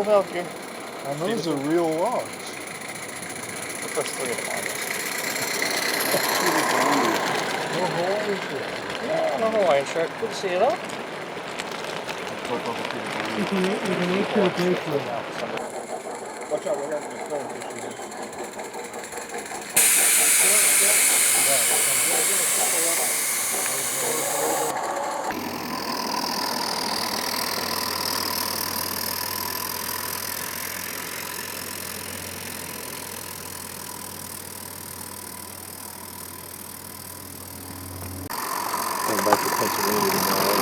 We'll help you. And those are real logs. The first 3 of them are this. No Hawaiian shirt. Yeah, no Hawaiian shirt. Good to see you though. You can eat to the bracelet. Watch out, right after the phone. Going back to Pennsylvania tomorrow.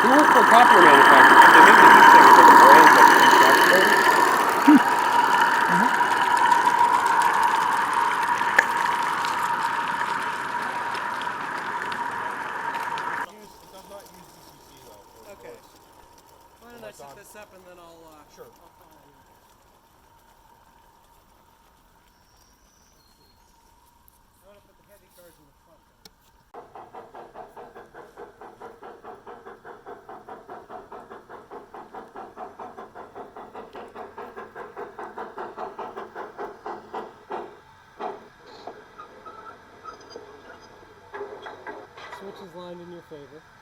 He worked for a copper manufacturer. They made the heat sinks for the brands like the shock absorbers. Okay. Why don't I set this up and then I'll Sure. I'll follow you. I want to put the heavy cars in the front. Though. pitch is lined in your favor.